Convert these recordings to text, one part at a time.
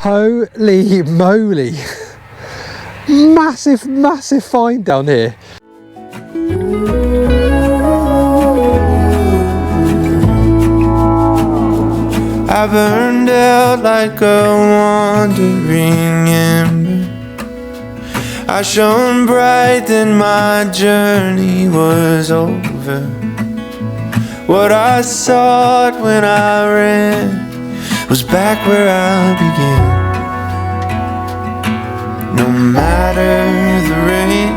Holy moly. Massive, massive find down here. I burned out like a wandering ember. I shone bright, then my journey was over. What I sought when I ran was back where I began. No matter the rain,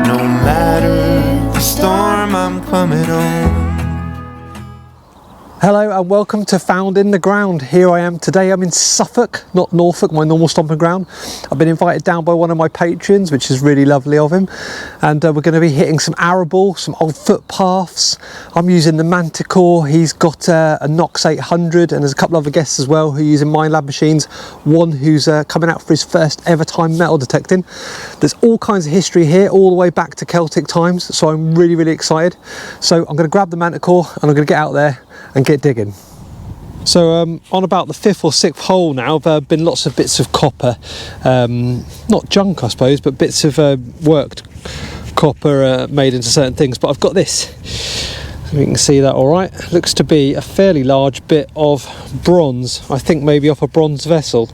no matter the storm, I'm coming home. Hello and welcome to Found in the Ground. Here I am today. I'm in Suffolk, not Norfolk, my normal stomping ground. I've been invited down by one of my patrons, which is really lovely of him. And we're going to be hitting some arable, some old footpaths. I'm using the Manticore. He's got a Nox 800 and there's a couple other guests as well who are using mine lab machines. One who's coming out for his first ever time metal detecting. There's all kinds of history here, all the way back to Celtic times. So I'm really, really excited. So I'm going to grab the Manticore and I'm going to get out there and get digging. So on about the 5th or 6th hole now, there have been lots of bits of copper, not junk I suppose, but bits of worked copper made into certain things. But I've got this, so you can see that all right. Looks to be a fairly large bit of bronze, I think maybe off a bronze vessel,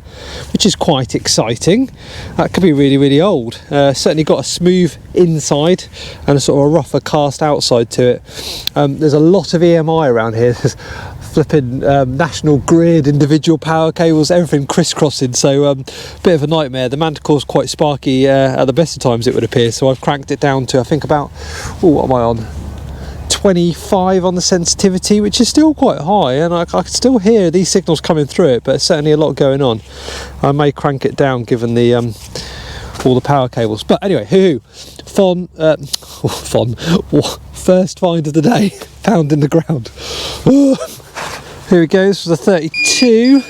which is quite exciting. That could be really, really old. Certainly got a smooth inside and a sort of a rougher cast outside to it. There's a lot of EMI around here. There's flipping national grid, individual power cables, everything crisscrossing, so bit of a nightmare. The Manticore's quite sparky at the best of times, it would appear, so I've cranked it down to I think about, what am I on? 25 on the sensitivity, which is still quite high, and I can still hear these signals coming through it, but there's certainly a lot going on. I may crank it down given the all the power cables. But anyway, first find of the day, found in the ground. Here we go. This was a 32, I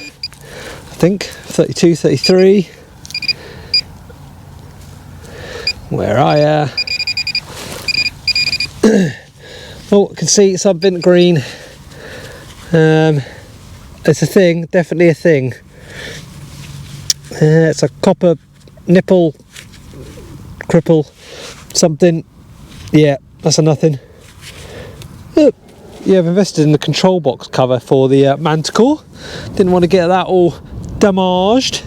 think, 32, 33. Where I oh, I can see something green. It's a thing, definitely a thing. It's a copper nipple, cripple, something. Yeah, that's a nothing. Yeah, I've invested in the control box cover for the Manticore. Didn't want to get that all damaged.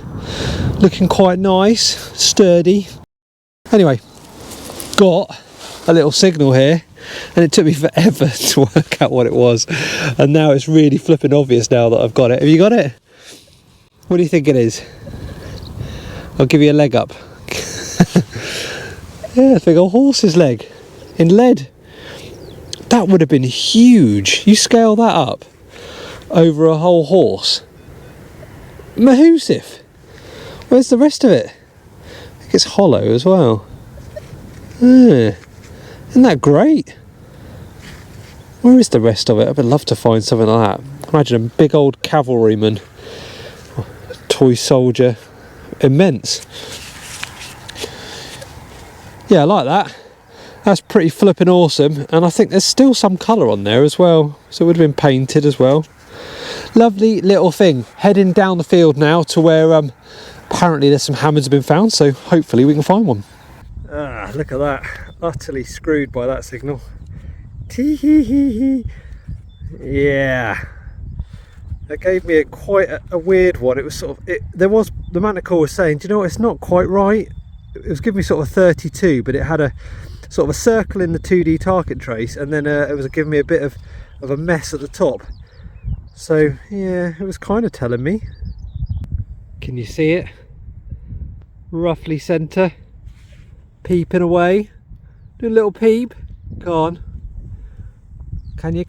Looking quite nice, sturdy. Anyway, got a little signal here, and it took me forever to work out what it was. And now it's really flipping obvious now that I've got it. Have you got it? What do you think it is? I'll give you a leg up. Yeah, it's a big old horse's leg in lead. That would have been huge. You scale that up over a whole horse. Mahoosif. Where's the rest of it? I think it's hollow as well. Isn't that great? Where is the rest of it? I would love to find something like that. Imagine a big old cavalryman, toy soldier, immense. Yeah, I like that. That's pretty flipping awesome, and I think there's still some colour on there as well, so it would have been painted as well. Lovely little thing. Heading down the field now to where apparently there's some hammers have been found, so hopefully we can find one. Ah, look at that. Utterly screwed by that signal. Tee-hee-hee-hee. Yeah. That gave me quite a weird one. It was sort of, the Manticore was saying, do you know what, it's not quite right. It was giving me sort of 32, but it had a sort of a circle in the 2D target trace, and then it was giving me a bit of a mess at the top. So yeah, it was kind of telling me. Can you see it? Roughly centre, peeping away. Do a little peep. Go on. Can you?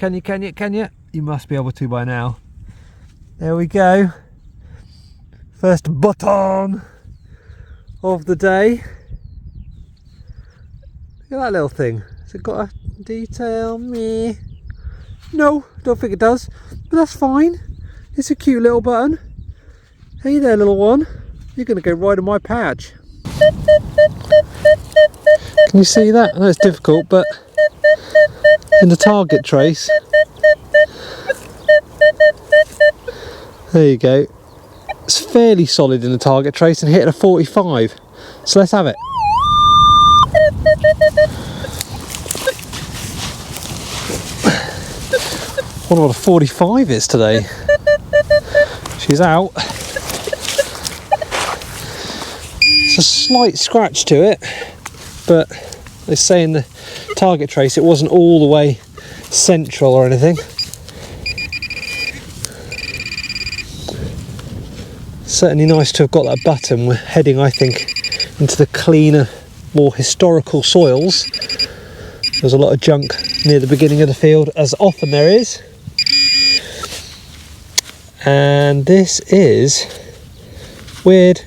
You must be able to by now. There we go. First button of the day. Look at that little thing. Has it got a detail? Meh. No, don't think it does. But that's fine. It's a cute little button. Hey there, little one. You're going to go right in my patch. Can you see that? I know it's difficult, but in the target trace. There you go. It's fairly solid in the target trace and hit a 45. So let's have it. I wonder what a 45 is today. She's out. It's a slight scratch to it, but they say in the target trace it wasn't all the way central or anything. Certainly nice to have got that button. We're heading, I think, into the cleaner, more historical soils. There's a lot of junk near the beginning of the field, as often there is. And this is weird.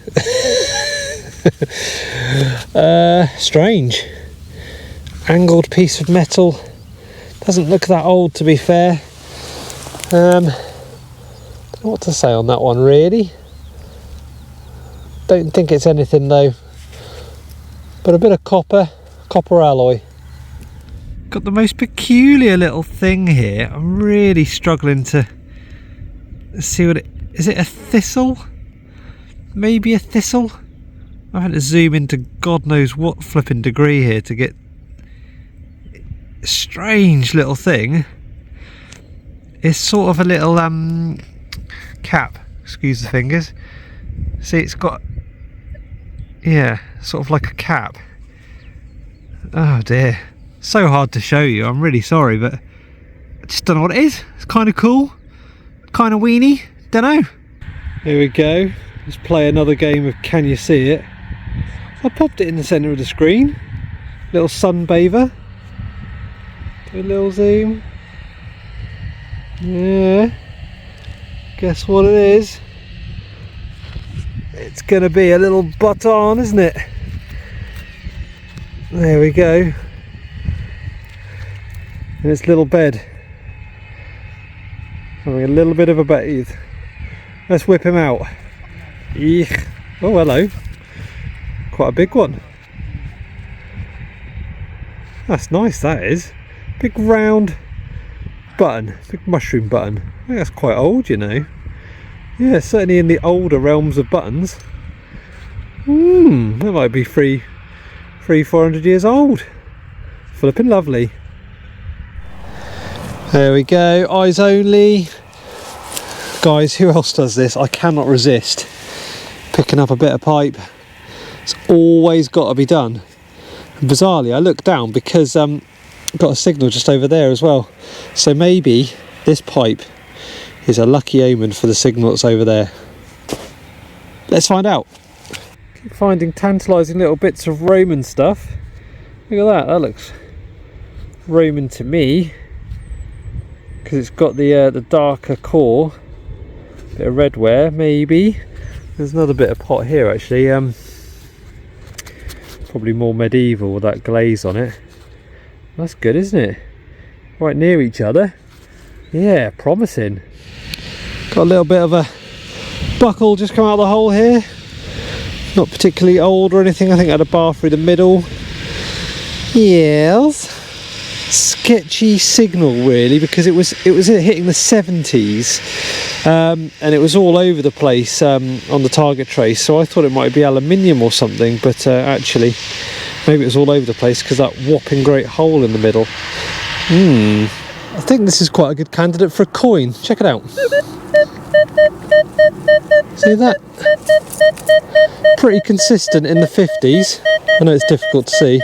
Strange. Angled piece of metal. Doesn't look that old, to be fair. Don't know what to say on that one, really. Don't think it's anything though. But a bit of copper alloy. Got the most peculiar little thing here. I'm really struggling to see what it is. It a thistle? Maybe a thistle? I had to zoom into God knows what flipping degree here to get a strange little thing. It's sort of a little cap, excuse the fingers. See, it's got, yeah, sort of like a cap. Oh dear, so hard to show you. I'm really sorry, but I just don't know what it is. It's kind of cool, kind of weenie, don't know. Here we go. Let's play another game of Can You See It? I popped it in the centre of the screen. Little sunbather. Do a little zoom. Yeah. Guess what it is? It's gonna be a little button, isn't it? There we go. In its little bed. Having a little bit of a bathe. Let's whip him out. Eek. Oh, hello. Quite a big one. That's nice, that is. Big round button. Big mushroom button. I think that's quite old, you know. Yeah, certainly in the older realms of buttons. That might be 400 years old. Flipping lovely. There we go, eyes only. Guys, who else does this? I cannot resist picking up a bit of pipe. It's always got to be done. And bizarrely, I looked down because got a signal just over there as well. So maybe this pipe is a lucky omen for the signal that's over there. Let's find out. Keep finding tantalising little bits of Roman stuff. Look at that, that looks Roman to me. Because it's got the darker core. Bit of redware, maybe. There's another bit of pot here actually. Probably more medieval with that glaze on it. That's good, isn't it? Right near each other. Yeah, promising. Got a little bit of a buckle just come out of the hole here. Not particularly old or anything. I think I had a bar through the middle. Yes. Sketchy signal really, because it was hitting the 70s and it was all over the place on the target trace, so I thought it might be aluminium or something, but actually maybe it was all over the place because that whopping great hole in the middle. I think this is quite a good candidate for a coin. Check it out. See that? Pretty consistent in the 50s. I know it's difficult to see,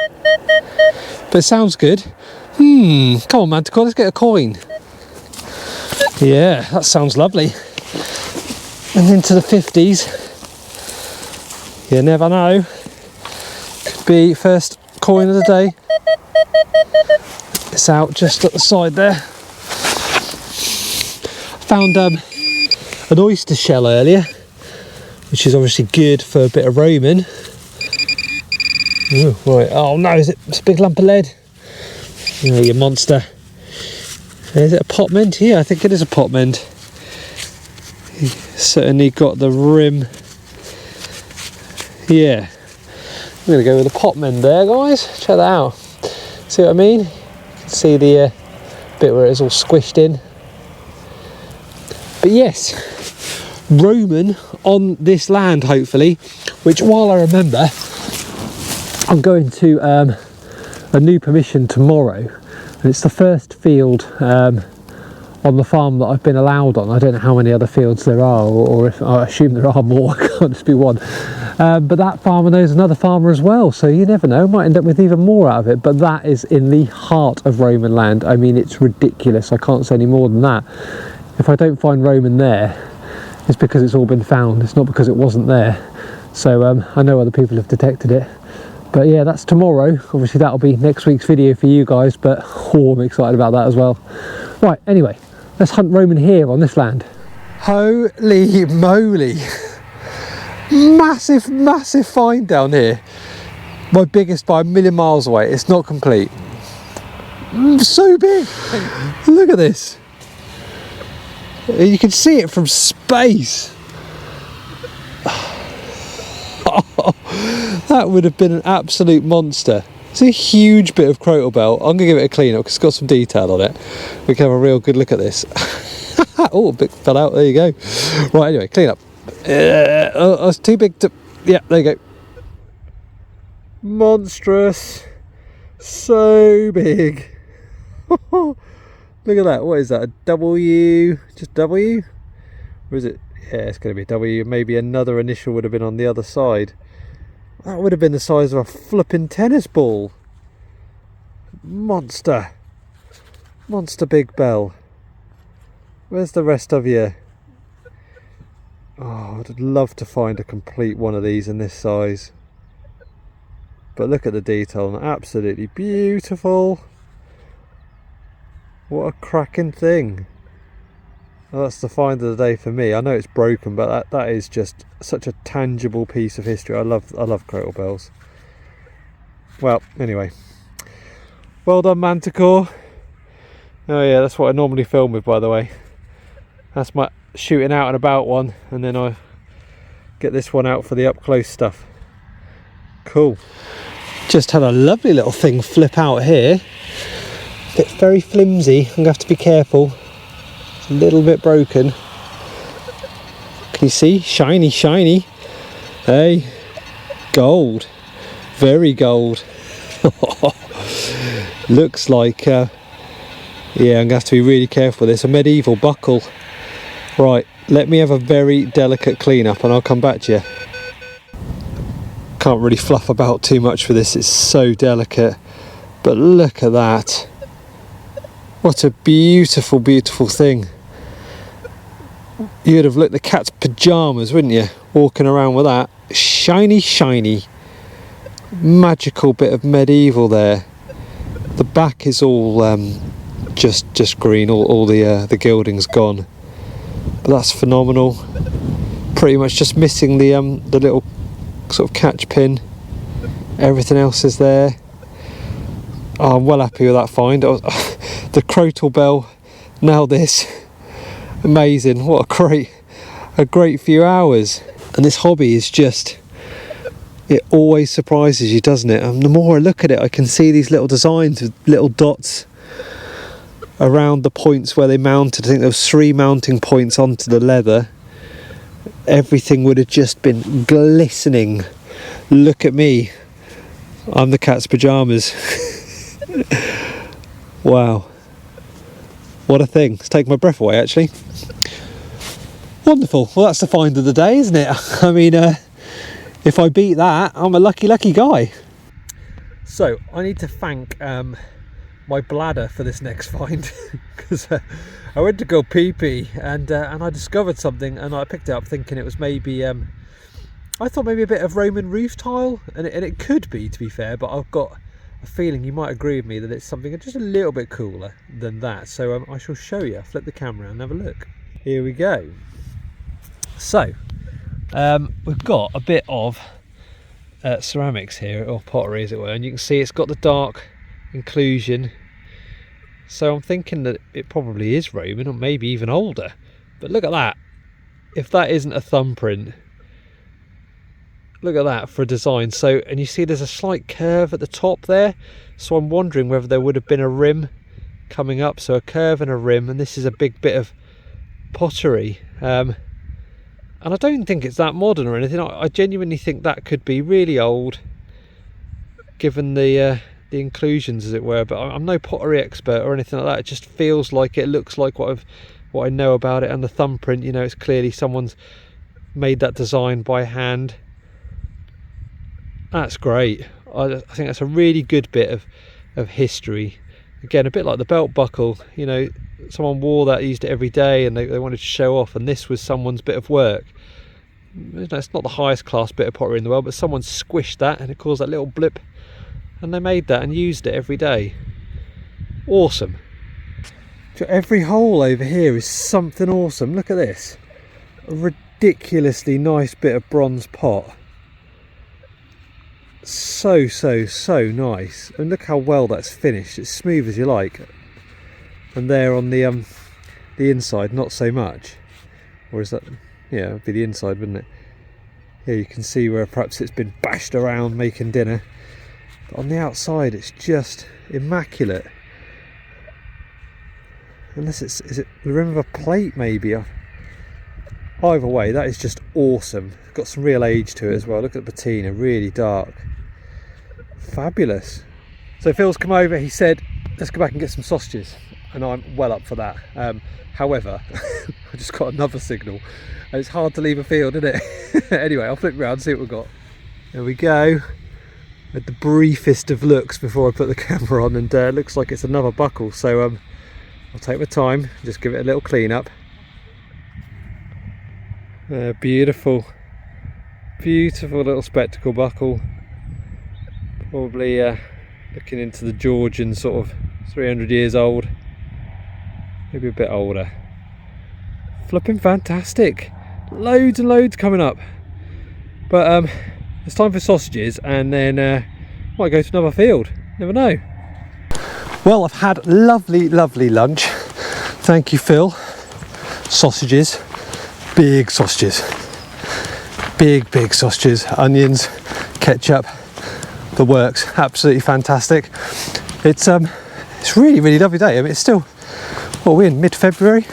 but it sounds good. Come on, Manticore, let's get a coin. Yeah, that sounds lovely. And into the 50s. You never know. Could be first coin of the day. It's out just at the side there. Found an oyster shell earlier, which is obviously good for a bit of Roman. Ooh, right. Oh no, it's a big lump of lead. Oh, you monster. Is it a pot mend? Yeah, I think it is a pot mend. Certainly got the rim. Yeah. I'm going to go with a pot mend there, guys. Check that out. See what I mean? You can see the bit where it's all squished in. But yes, Roman on this land, hopefully, which, while I remember, I'm going to a new permission tomorrow, and it's the first field on the farm that I've been allowed on. I don't know how many other fields there are, or if I assume there are more. It can't just be one. But that farmer knows another farmer as well, so you never know, might end up with even more out of it. But that is in the heart of Roman land. I mean, it's ridiculous. I can't say any more than that. If I don't find Roman there, it's because it's all been found. It's not because it wasn't there. So I know other people have detected it. But yeah, that's tomorrow. Obviously that'll be next week's video for you guys, but I'm excited about that as well. Right, anyway, let's hunt Roman here on this land. Holy moly. Massive, massive find down here. My biggest by a million miles away. It's not complete. So big. Look at this. You can see it from space. That would have been an absolute monster. It's a huge bit of crotal bell. I'm going to give it a clean up because it's got some detail on it. We can have a real good look at this. Oh, a bit fell out. There you go. Right, anyway, clean up. Oh, it's too big to... Yeah, there you go. Monstrous. So big. Look at that. What is that? A W? Just W? Or is it? Yeah, it's going to be a W. Maybe another initial would have been on the other side. That would have been the size of a flipping tennis ball. Monster. Monster big bell. Where's the rest of you? Oh, I'd love to find a complete one of these in this size. But look at the detail. Absolutely beautiful. What a cracking thing. Well, that's the find of the day for me. I know it's broken, but that is just such a tangible piece of history. I love crotal bells. Well, anyway. Well done, Manticore. Oh yeah, that's what I normally film with, by the way. That's my shooting out and about one, and then I get this one out for the up close stuff. Cool. Just had a lovely little thing flip out here. It's very flimsy. I'm gonna have to be careful. It's a little bit broken. Can you see? Shiny, shiny. Hey, gold. Very gold. Looks like, yeah, I'm going to have to be really careful with this. A medieval buckle. Right, let me have a very delicate clean up and I'll come back to you. Can't really fluff about too much for this. It's so delicate. But look at that. What a beautiful, beautiful thing. You'd have looked the cat's pyjamas, wouldn't you? Walking around with that. Shiny, shiny. Magical bit of medieval there. The back is all just green. All the gilding's gone. But that's phenomenal. Pretty much just missing the little sort of catch pin. Everything else is there. Oh, I'm well happy with that find. The crotal bell, now this. Amazing. What a great few hours. And this hobby is just, it always surprises you, doesn't it? And the more I look at it, I can see these little designs with little dots around the points where they mounted. I think there was 3 mounting points onto the leather. Everything would have just been glistening. Look at me. I'm the cat's pyjamas. Wow. What a thing. It's taken my breath away, actually. Wonderful. Well, that's the find of the day, isn't it? I mean, if I beat that, I'm a lucky, lucky guy. So, I need to thank my bladder for this next find. Because I went to go pee-pee and I discovered something and I picked it up thinking it was maybe... I thought maybe a bit of Roman roof tile. And it could be, to be fair, but I've got a feeling you might agree with me that it's something just a little bit cooler than that. So I shall show you. Flip the camera and have a look. Here we go. So we've got a bit of ceramics here, or pottery as it were, and you can see it's got the dark inclusion. So I'm thinking that it probably is Roman, or maybe even older. But look at that. If that isn't a thumbprint, look at that for a design. So, and you see there's a slight curve at the top there, so I'm wondering whether there would have been a rim coming up. So a curve and a rim, and this is a big bit of pottery. And I don't think it's that modern or anything. I genuinely think that could be really old, given the inclusions, as it were. But I'm no pottery expert or anything like that. It just feels like it looks like what I know about it, and the thumbprint. You know, it's clearly someone's made that design by hand. That's great. I think that's a really good bit of history. Again, a bit like the belt buckle. You know, someone wore that, used it every day, and they wanted to show off, and this was someone's bit of work. You know, it's not the highest class bit of pottery in the world, but someone squished that and it caused that little blip, and they made that and used it every day. Awesome. So every hole over here is something awesome. Look at this, a ridiculously nice bit of bronze pot. So nice, and look how well that's finished. It's smooth as you like. And there on the inside, not so much. Or is that, yeah, it would be the inside, wouldn't it? Here you can see where perhaps it's been bashed around making dinner. But on the outside it's just immaculate. Unless is it the rim of a plate maybe? Either way, that is just awesome. Got some real age to it as well. Look at the patina, really dark. Fabulous. So Phil's come over, he said, let's go back and get some sausages. And I'm well up for that. However, I just got another signal. And it's hard to leave a field, isn't it? Anyway, I'll flip around and see what we've got. There we go. With the briefest of looks before I put the camera on, and it looks like it's another buckle. So I'll take my time, just give it a little clean up. Beautiful. Beautiful little spectacle buckle. Probably looking into the Georgian, sort of 300 years old. Maybe a bit older. Flipping fantastic. Loads and loads coming up. But it's time for sausages, and then might go to another field. Never know. Well, I've had lovely lunch. Thank you, Phil. Sausages. Big sausages. Big sausages. Onions, ketchup, the works. Absolutely fantastic. It's really lovely day. I mean, it's still, what are we in, mid-February?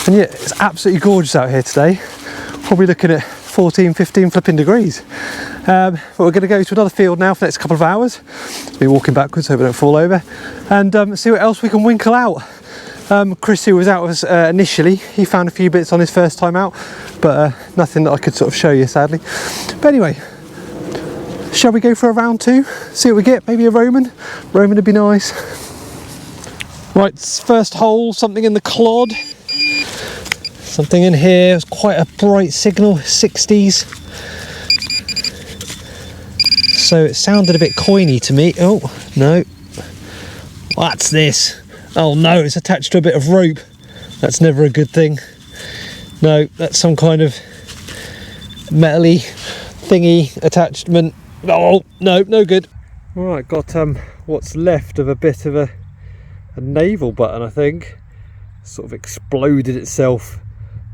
And yet it's absolutely gorgeous out here today. Probably looking at 14, 15 flipping degrees. But we're going to go to another field now for the next couple of hours. Be walking backwards, hope we don't fall over, and see what else we can winkle out. Chris, who was out with us initially, he found a few bits on his first time out, but nothing that I could sort of show you, sadly. But anyway, shall we go for a round two? See what we get, maybe a Roman? Roman would be nice. Right, first hole, something in the clod. Something in here, it's quite a bright signal, 60s. So it sounded a bit coiny to me. Oh, no. What's this? Oh no, it's attached to a bit of rope. That's never a good thing. No, that's some kind of metally thingy attachment. Oh, no, no good. Alright, got what's left of a bit of a naval button, I think. Sort of exploded itself.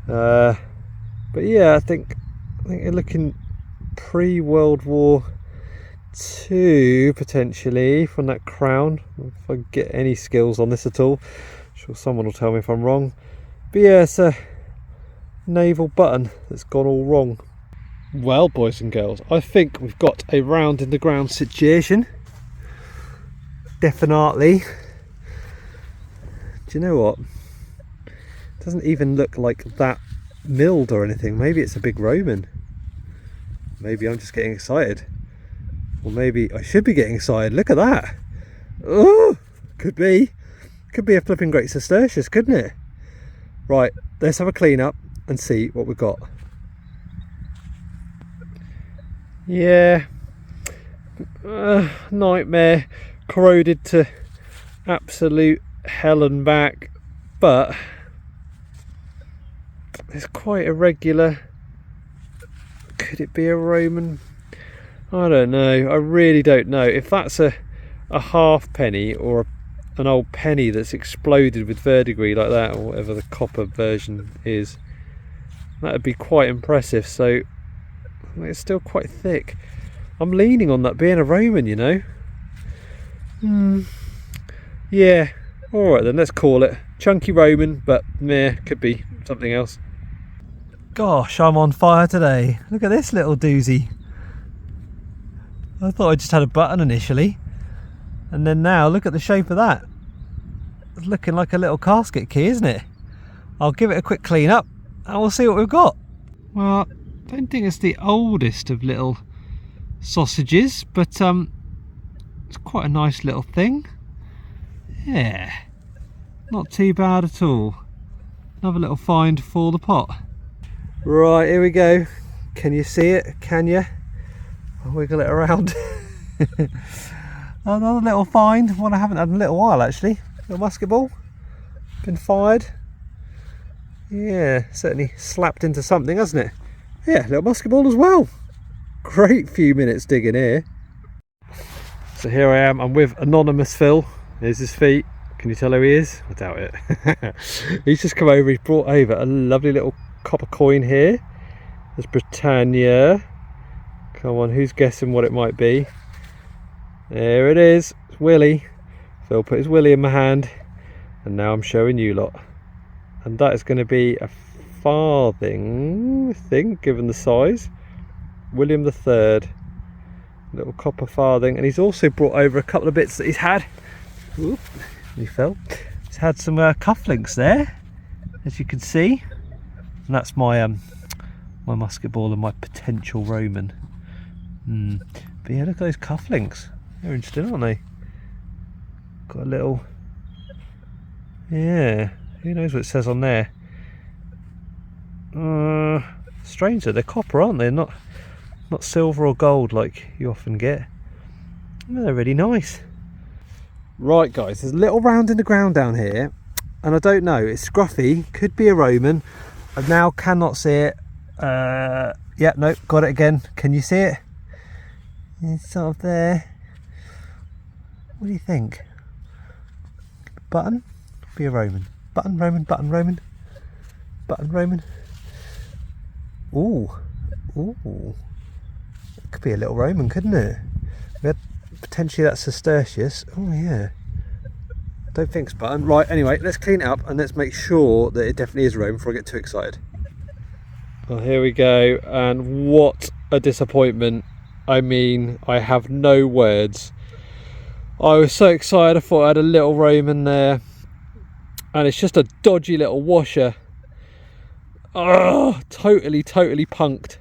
But yeah, I think you're looking pre-World War II potentially from that crown. If I get any skills on this at all, I'm sure someone will tell me if I'm wrong. But yeah, it's a naval button that's gone all wrong. Well, boys and girls, I think we've got a round in the ground situation. Definitely. Do you know what? It doesn't even look like that milled or anything. Maybe it's a big Roman. Maybe I'm just getting excited. Or maybe I should be getting excited. Look at that. Oh, could be. Could be a flipping great Cistercius, couldn't it? Right, let's have a clean up and see what we've got. Yeah. Nightmare. Corroded to absolute hell and back. But it's quite irregular. Could it be a Roman? I don't know. I really don't know. If that's a half penny or an old penny that's exploded with verdigris like that, or whatever the copper version is, that would be quite impressive. So it's still quite thick. I'm leaning on that being a Roman, you know. Yeah. Alright then, let's call it. Chunky Roman, but meh, could be something else. Gosh, I'm on fire today. Look at this little doozy. I thought I just had a button initially, and then now look at the shape of that. It's looking like a little casket key, isn't it? I'll give it a quick clean up and we'll see what we've got. Well, I don't think it's the oldest of little sausages, but it's quite a nice little thing. Yeah, not too bad at all. Another little find for the pot. Right, here we go. Can you see it? Can you? I'll wiggle it around. Another little find, one I haven't had in a little while actually. Little musket ball, been fired. Yeah, certainly slapped into something, hasn't it? Yeah, little musket ball as well. Great few minutes digging here. So here I am, I'm with Anonymous Phil. There's his feet. Can you tell who he is? I doubt it. He's just come over, he's brought over a lovely little copper coin here. There's Britannia. Come on, who's guessing what it might be? There it is, it's Willie. Phil put his Willie in my hand, and now I'm showing you lot. And that is going to be a farthing, I think, given the size. William III, little copper farthing. And he's also brought over a couple of bits that he's had. Oop, he fell. He's had some cufflinks there, as you can see. And that's my my musket ball and my potential Roman. But yeah, look at those cufflinks. They're interesting, aren't they? Got a little, yeah, who knows what it says on there. Strange that they're copper, aren't they? Not silver or gold like you often get. They're really nice. Right guys, there's a little round in the ground down here, and I don't know, it's scruffy, could be a Roman. I now cannot see it. Yeah, no, got it again. Can you see it? It's sort of there. What do you think? Button? Be a Roman. Button, Roman, button, Roman. Button, Roman. Ooh. Ooh. It could be a little Roman, couldn't it? We had potentially that Cistercius. Oh yeah. Don't think it's button. Right, anyway, let's clean it up and let's make sure that it definitely is Roman before I get too excited. Well, here we go, and what a disappointment. I mean, I have no words. I was so excited, I thought I had a little Roman there, and it's just a dodgy little washer. Oh, totally punked.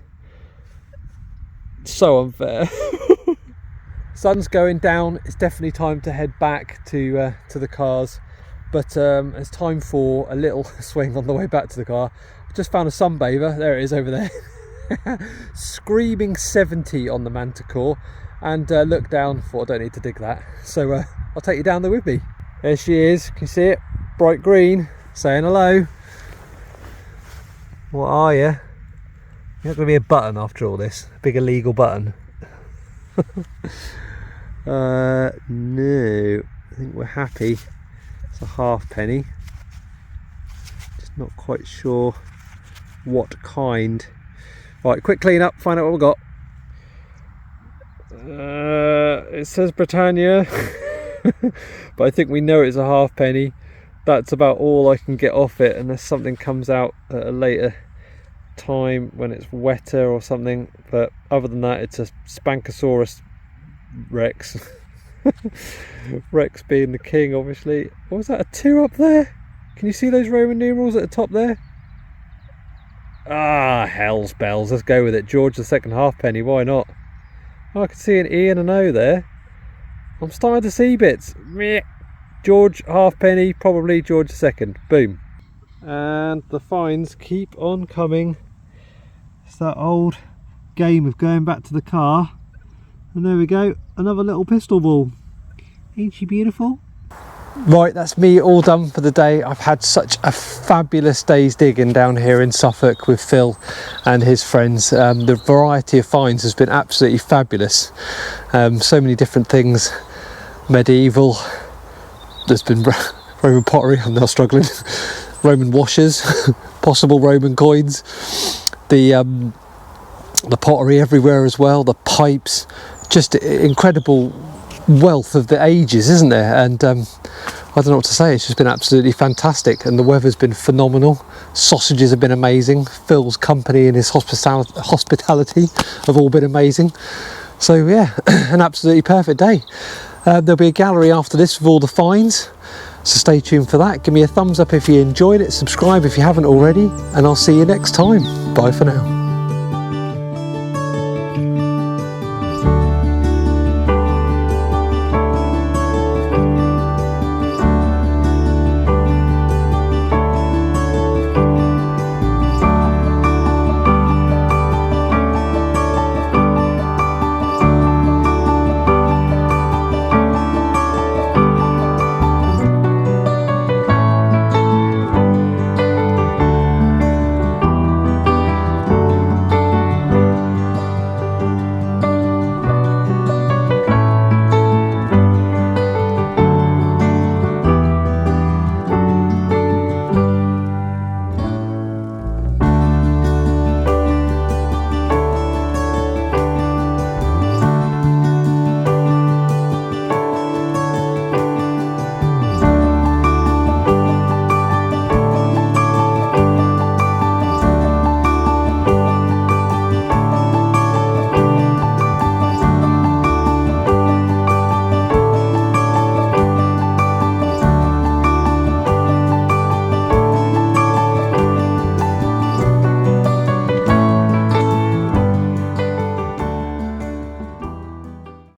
So unfair. Sun's going down, it's definitely time to head back to the cars, but it's time for a little swing on the way back to the car. I just found a sunbather, there it is over there. Screaming 70 on the Manticore, and look down, thought I don't need to dig that, so I'll take you down there with me. There she is, can you see it? Bright green, saying hello. What are you? You're not going to be a button after all this, a big illegal button. No, I think we're happy. It's a halfpenny, just not quite sure what kind. Right, quick clean up, find out what we've got. It says Britannia, but I think we know it's a halfpenny. That's about all I can get off it, unless something comes out at a later time when it's wetter or something. But other than that, it's a Spankosaurus Rex. Rex being the king, obviously. What was that, a 2 up there? Can you see those Roman numerals at the top there? Ah, hell's bells, let's go with it. George II halfpenny, why not? Oh, I can see an E and an O there. I'm starting to see bits. George halfpenny, probably George II. Boom. And the finds keep on coming. It's that old game of going back to the car. And there we go, another little pistol ball. Ain't she beautiful? Right, that's me all done for the day. I've had such a fabulous day's digging down here in Suffolk with Phil and his friends. The variety of finds has been absolutely fabulous. So many different things. Medieval, there's been Roman pottery, I'm now struggling. Roman washers, possible Roman coins. The pottery everywhere as well, the pipes, just incredible wealth of the ages, isn't there? And I don't know what to say, it's just been absolutely fantastic, and the weather's been phenomenal. Sausages have been amazing. Phil's company and his hospitality have all been amazing. So yeah, an absolutely perfect day. There'll be a gallery after this with all the finds, so stay tuned for that. Give me a thumbs up if you enjoyed it, subscribe if you haven't already, and I'll see you next time. Bye for now.